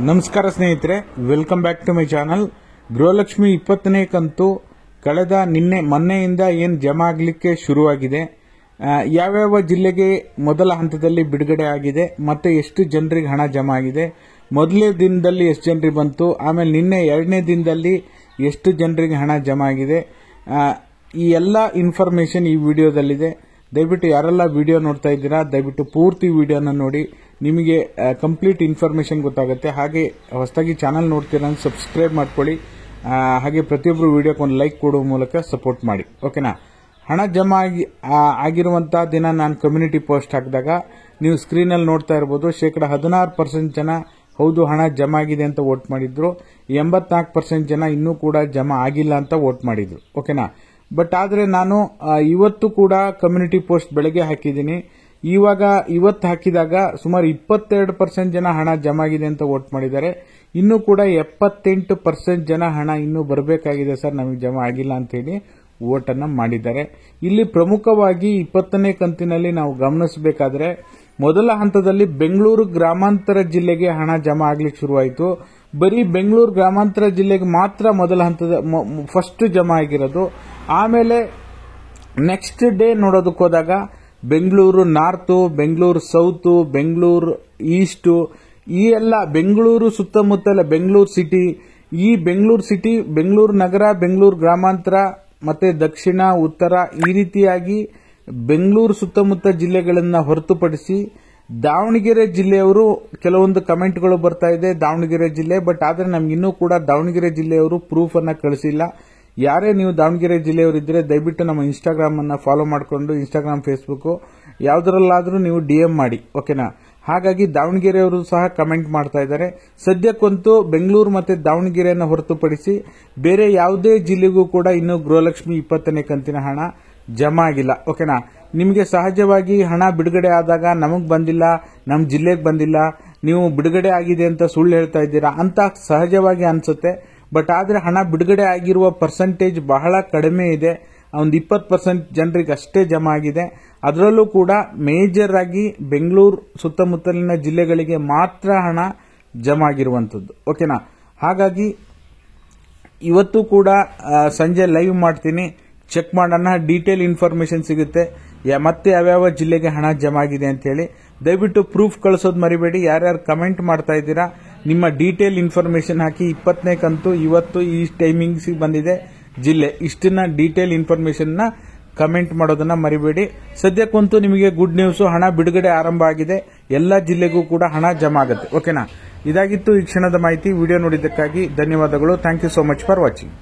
ನಮಸ್ಕಾರ ಸ್ನೇಹಿತರೆ, welcome back to my channel. Gruhalakshmi 20ನೇ ಕಂತು ಕಳೆದ ಮೊನ್ನೆಯಿಂದ ಏನು ಜಮಾ ಆಗಲಿಕ್ಕೆ ಶುರುವಾಗಿದೆ, ಯಾವ್ಯಾವ ಜಿಲ್ಲೆಗೆ ಮೊದಲ ಹಂತದಲ್ಲಿ ಬಿಡುಗಡೆ ಆಗಿದೆ, ಮತ್ತೆ ಎಷ್ಟು ಜನರಿಗೆ ಹಣ ಜಮಾ ಆಗಿದೆ, ಮೊದಲನೇ ದಿನದಲ್ಲಿ ಎಷ್ಟು ಜನರಿಗೆ ಬಂತು, ಆಮೇಲೆ ನಿನ್ನೆ 2ನೇ ದಿನದಲ್ಲಿ ಎಷ್ಟು ಜನರಿಗೆ ಹಣ ಜಮಾ ಆಗಿದೆ, ಈ ಎಲ್ಲ ಇನ್ಫಾರ್ಮೇಶನ್ ಈ ವಿಡಿಯೋದಲ್ಲಿದೆ. ದಯವಿಟ್ಟು ಯಾರೆಲ್ಲ ವಿಡಿಯೋ ನೋಡ್ತಾ ಇದ್ದೀರಾ ದಯವಿಟ್ಟು ಪೂರ್ತಿ ವಿಡಿಯೋನ ನೋಡಿ, ನಿಮಗೆ ಕಂಪ್ಲೀಟ್ ಇನ್ಫಾರ್ಮೇಶನ್ ಗೊತ್ತಾಗುತ್ತೆ. ಹಾಗೆ ಹೊಸದಾಗಿ ಚಾನಲ್ ನೋಡ್ತೀರಾ ಸಬ್ಸ್ಕ್ರೈಬ್ ಮಾಡ್ಕೊಳ್ಳಿ. ಹಾಗೆ ಪ್ರತಿಯೊಬ್ಬರು ವಿಡಿಯೋಕ್ಕೆ ಒಂದು ಲೈಕ್ ಕೊಡುವ ಮೂಲಕ ಸಪೋರ್ಟ್ ಮಾಡಿ, ಓಕೆನಾ. ಹಣ ಜಮಾ ಆಗಿರುವಂತಹ ದಿನ ನಾನು ಕಮ್ಯುನಿಟಿ ಪೋಸ್ಟ್ ಹಾಕಿದಾಗ ನೀವು ಸ್ಕ್ರೀನಲ್ಲಿ ನೋಡ್ತಾ ಇರಬಹುದು, 16% ಜನ ಹೌದು ಹಣ ಜಮಾ ಆಗಿದೆ ಅಂತ ವೋಟ್ ಮಾಡಿದ್ರು, 84% ಜನ ಇನ್ನೂ ಕೂಡ ಜಮಾ ಆಗಿಲ್ಲ ಅಂತ ವೋಟ್ ಮಾಡಿದ್ರು, ಓಕೆನಾ. ಬಟ್ ಆದ್ರೆ ನಾನು ಇವತ್ತು ಕೂಡ ಕಮ್ಯುನಿಟಿ ಪೋಸ್ಟ್ ಬೆಳಗ್ಗೆ ಹಾಕಿದ್ದೀನಿ. ಇವತ್ತು ಹಾಕಿದಾಗ ಸುಮಾರು 22% ಜನ ಹಣ ಜಮಾ ಆಗಿದೆ ಅಂತ ವೋಟ್ ಮಾಡಿದ್ದಾರೆ. ಇನ್ನೂ ಕೂಡ 78% ಜನ ಹಣ ಇನ್ನೂ ಬರಬೇಕಾಗಿದೆ ಸರ್, ನಮಗೆ ಜಮಾ ಆಗಿಲ್ಲ ಅಂತ ಹೇಳಿ ವೋಟ್ ಅನ್ನ ಮಾಡಿದ್ದಾರೆ. ಇಲ್ಲಿ ಪ್ರಮುಖವಾಗಿ 20ನೇ ಕಂತಿನಲ್ಲಿ ನಾವು ಗಮನಿಸಬೇಕಾದ್ರೆ ಮೊದಲ ಹಂತದಲ್ಲಿ ಬೆಂಗಳೂರು ಗ್ರಾಮಾಂತರ ಜಿಲ್ಲೆಗೆ ಹಣ ಜಮಾ ಆಗ್ಲಿಕ್ಕೆ ಶುರುವಾಯಿತು. ಬರೀ ಬೆಂಗಳೂರು ಗ್ರಾಮಾಂತರ ಜಿಲ್ಲೆಗೆ ಮಾತ್ರ ಮೊದಲ ಹಂತದ ಫಸ್ಟ್ ಜಮಾ ಆಗಿರೋದು. ಆಮೇಲೆ ನೆಕ್ಸ್ಟ್ ಡೇ ನೋಡೋದಕ್ಕೆ ಹೋದಾಗ Bengaluru north, Bengaluru south, Bengaluru East, ಈ ಎಲ್ಲ ಬೆಂಗಳೂರು ಸುತ್ತಮುತ್ತಲ ಬೆಂಗಳೂರು ಸಿಟಿ, ಈ ಬೆಂಗಳೂರು ಸಿಟಿ, ಬೆಂಗಳೂರು ನಗರ, ಬೆಂಗಳೂರು ಗ್ರಾಮಾಂತರ ಮತ್ತೆ ದಕ್ಷಿಣ, ಉತ್ತರ, ಈ ರೀತಿಯಾಗಿ ಬೆಂಗಳೂರು ಸುತ್ತಮುತ್ತ ಜಿಲ್ಲೆಗಳನ್ನ ಹೊರತುಪಡಿಸಿ ದಾವಣಗೆರೆ ಜಿಲ್ಲೆಯವರು ಕೆಲವೊಂದು ಕಮೆಂಟ್ಗಳು ಬರ್ತಾ ಇದೆ ದಾವಣಗೆರೆ ಜಿಲ್ಲೆ. ಬಟ್ ಆದ್ರೆ ನಮ್ಗೆ ಇನ್ನೂ ಕೂಡ ದಾವಣಗೆರೆ ಜಿಲ್ಲೆಯವರು ಪ್ರೂಫ್ ಅನ್ನ ಕಳಿಸಿಲ್ಲ. ಯಾರೇ ನೀವು ದಾವಣಗೆರೆ ಜಿಲ್ಲೆಯವರಿದ್ರೆ ದಯವಿಟ್ಟು ನಮ್ಮ ಇನ್ಸ್ಟಾಗ್ರಾಮ್ ಅನ್ನ ಫಾಲೋ ಮಾಡಿಕೊಂಡು ಇನ್ಸ್ಟಾಗ್ರಾಮ್, ಫೇಸ್ಬುಕ್ ಯಾವ್ದ್ರಲ್ಲಾದ್ರೂ ನೀವು DM ಮಾಡಿ, ಓಕೆನಾ. ಹಾಗಾಗಿ ದಾವಣಗೆರೆಯವರು ಸಹ ಕಮೆಂಟ್ ಮಾಡ್ತಾ ಇದ್ದಾರೆ. ಸದ್ಯಕ್ಕಂತೂ ಬೆಂಗಳೂರು ಮತ್ತೆ ದಾವಣಗೆರೆಯನ್ನು ಹೊರತುಪಡಿಸಿ ಬೇರೆ ಯಾವುದೇ ಜಿಲ್ಲೆಗೂ ಕೂಡ ಇನ್ನೂ ಗೃಹಲಕ್ಷ್ಮಿ 20ನೇ ಕಂತಿನ ಹಣ ಜಮಾ ಆಗಿಲ್ಲ, ಓಕೆನಾ. ನಿಮಗೆ ಸಹಜವಾಗಿ ಹಣ ಬಿಡುಗಡೆ ಆದಾಗ ನಮಗ್ ಬಂದಿಲ್ಲ, ನಮ್ಮ ಜಿಲ್ಲೆಗೆ ಬಂದಿಲ್ಲ, ನೀವು ಬಿಡುಗಡೆ ಆಗಿದೆ ಅಂತ ಸುಳ್ಳು ಹೇಳ್ತಾ ಇದ್ದೀರಾ ಅಂತ ಸಹಜವಾಗಿ ಅನ್ಸುತ್ತೆ. ಬಟ್ ಆದ್ರೆ ಹಣ ಬಿಡುಗಡೆ ಆಗಿರುವ ಪರ್ಸೆಂಟೇಜ್ ಬಹಳ ಕಡಿಮೆ ಇದೆ, ಒಂದು 20% ಜನರಿಗೆ ಅಷ್ಟೇ ಜಮಾ ಆಗಿದೆ. ಅದರಲ್ಲೂ ಕೂಡ ಮೇಜರ್ ಆಗಿ ಬೆಂಗಳೂರು ಸುತ್ತಮುತ್ತಲಿನ ಜಿಲ್ಲೆಗಳಿಗೆ ಮಾತ್ರ ಹಣ ಜಮಾ ಆಗಿರುವಂತದ್ದು, ಓಕೆನಾ. ಹಾಗಾಗಿ ಇವತ್ತು ಕೂಡ ಸಂಜೆ ಲೈವ್ ಮಾಡ್ತೀನಿ, ಚೆಕ್ ಮಾಡೋಣ, ಡೀಟೇಲ್ ಇನ್ಫಾರ್ಮೇಶನ್ ಸಿಗುತ್ತೆ, ಮತ್ತೆ ಯಾವ್ಯಾವ ಜಿಲ್ಲೆಗೆ ಹಣ ಜಮಾ ಆಗಿದೆ ಅಂತ ಹೇಳಿ. ದಯವಿಟ್ಟು ಪ್ರೂಫ್ ಕಳಿಸೋದು ಮರಿಬೇಡಿ. ಯಾರ್ಯಾರು ಕಮೆಂಟ್ ಮಾಡ್ತಾ ಇದ್ದೀರಾ ನಿಮ್ಮ ಡೀಟೇಲ್ ಇನ್ಫಾರ್ಮೇಶನ್ ಹಾಕಿ. 20ನೇ ಕಂತು ಇವತ್ತು ಈ ಟೈಮಿಂಗ್ಸ್ ಬಂದಿದೆ ಜಿಲ್ಲೆ, ಇಷ್ಟನ್ನ ಡೀಟೇಲ್ ಇನ್ಫಾರ್ಮೇಶನ್ ನ ಕಮೆಂಟ್ ಮಾಡೋದನ್ನ ಮರಿಬೇಡಿ. ಸದ್ಯಕ್ಕಂತೂ ನಿಮಗೆ ಗುಡ್ ನ್ಯೂಸ್, ಹಣ ಬಿಡುಗಡೆ ಆರಂಭ ಆಗಿದೆ, ಎಲ್ಲಾ ಜಿಲ್ಲೆಗೂ ಕೂಡ ಹಣ ಜಮಾ ಆಗುತ್ತೆ, ಓಕೆನಾ. ಇದಾಗಿತ್ತು ಈ ಕ್ಷಣದ ಮಾಹಿತಿ. ವಿಡಿಯೋ ನೋಡಿದ್ದಕ್ಕಾಗಿ ಧನ್ಯವಾದಗಳು. Thank you so much for watching.